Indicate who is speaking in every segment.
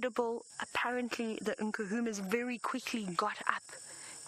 Speaker 1: incredible. Apparently the Nkuhumas very quickly got up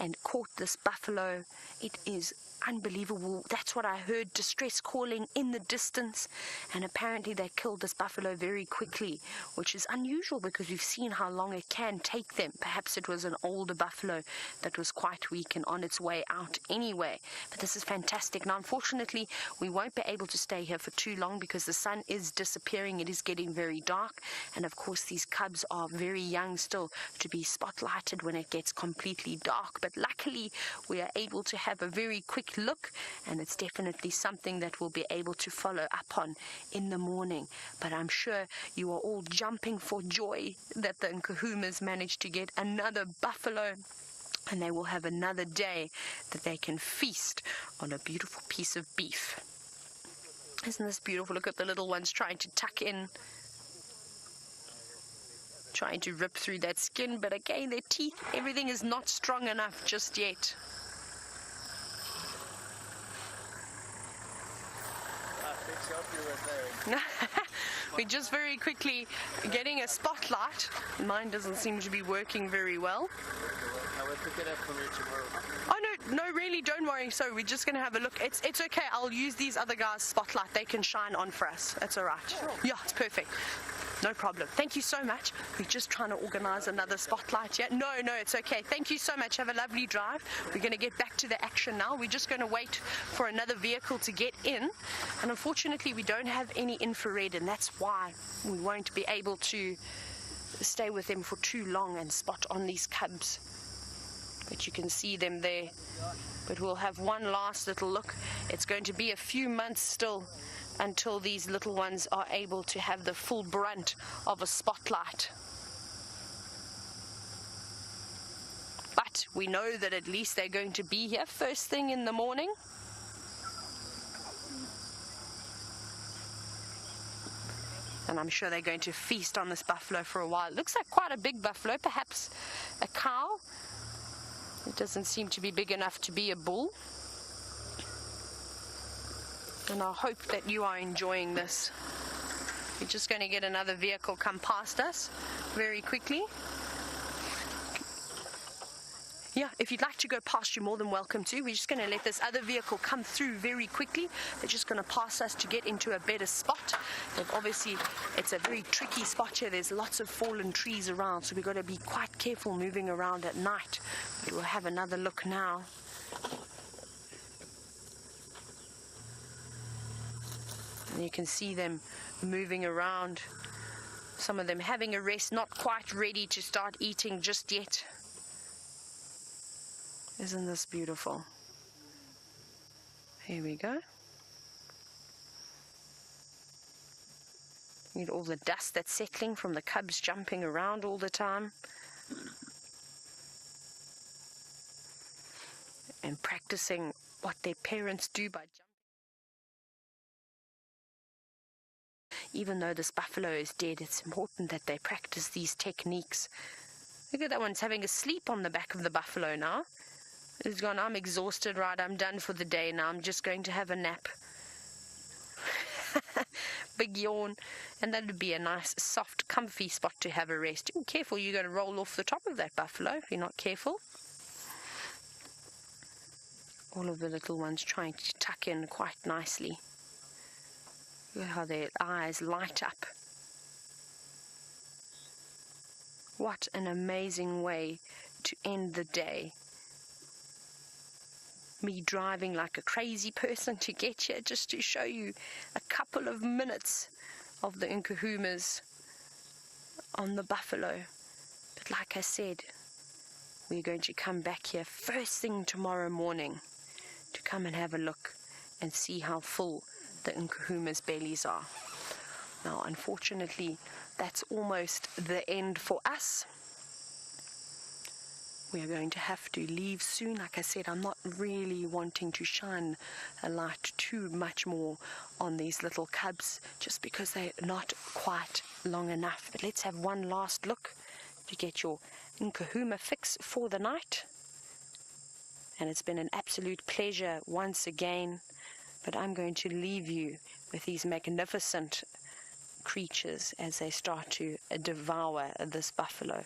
Speaker 1: and caught this buffalo. It is unbelievable. That's what I heard, distress calling in the distance, and apparently they killed this buffalo very quickly, which is unusual because we've seen how long it can take them. Perhaps it was an older buffalo that was quite weak and on its way out anyway. But this is fantastic. Now unfortunately we won't be able to stay here for too long because the sun is disappearing. It is getting very dark, and of course these cubs are very young still to be spotlighted when it gets completely dark. But luckily we are able to have a very quick look, and it's definitely something that we'll be able to follow up on in the morning. But I'm sure you are all jumping for joy that the Nkuhumas managed to get another buffalo, and they will have another day that they can feast on a beautiful piece of beef. Isn't this beautiful? Look at the little ones trying to tuck in, trying to rip through that skin, but again their teeth, everything is not strong enough just yet. We're just very quickly getting a spotlight. Mine doesn't seem to be working very well.
Speaker 2: I will pick it up from you tomorrow.
Speaker 1: Oh no, really, don't worry. So we're just going to have a look. It's okay. I'll use these other guys' spotlight. They can shine on for us. That's all right. Sure. Yeah, it's perfect. No problem. Thank you so much. We're just trying to organize another spotlight here. No, it's okay. Thank you so much. Have a lovely drive. We're going to get back to the action now. We're just going to wait for another vehicle to get in. And unfortunately, we don't have any infrared, and that's why we won't be able to stay with them for too long and spot on these cubs. But you can see them there. But we'll have one last little look. It's going to be a few months still until these little ones are able to have the full brunt of a spotlight. But we know that at least they're going to be here first thing in the morning. And I'm sure they're going to feast on this buffalo for a while. It looks like quite a big buffalo, perhaps a cow. It doesn't seem to be big enough to be a bull. And I hope that you are enjoying this. We're just going to get another vehicle come past us very quickly. Yeah, if you'd like to go past, you're more than welcome to. We're just going to let this other vehicle come through very quickly. They're just going to pass us to get into a better spot. But obviously, it's a very tricky spot here. There's lots of fallen trees around, so we've got to be quite careful moving around at night. We'll have another look now. And you can see them moving around. Some of them having a rest, not quite ready to start eating just yet. Isn't this beautiful? Here we go. Look at all the dust that's settling from the cubs jumping around all the time. And practicing what their parents do by jumping. Even though this buffalo is dead, it's important that they practice these techniques. Look at that one's having a sleep on the back of the buffalo now. It's gone, I'm exhausted, right, I'm done for the day now, I'm just going to have a nap. Big yawn. And that would be a nice, soft, comfy spot to have a rest. Ooh, careful, you're going to roll off the top of that buffalo if you're not careful. All of the little ones trying to tuck in quite nicely. Look how their eyes light up. What an amazing way to end the day. Me driving like a crazy person to get here just to show you a couple of minutes of the Nkuhumas on the buffalo. But like I said, we're going to come back here first thing tomorrow morning to come and have a look and see how full the Nkuhumas' bellies are. Now, unfortunately, that's almost the end for us. We are going to have to leave soon. Like I said, I'm not really wanting to shine a light too much more on these little cubs just because they're not quite long enough. But let's have one last look to get your Nkuhuma fix for the night. And it's been an absolute pleasure once again. But I'm going to leave you with these magnificent creatures as they start to devour this buffalo.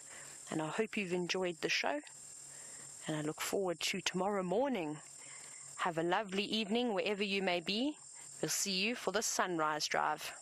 Speaker 1: And I hope you've enjoyed the show, and I look forward to tomorrow morning. Have a lovely evening wherever you may be. We'll see you for the sunrise drive.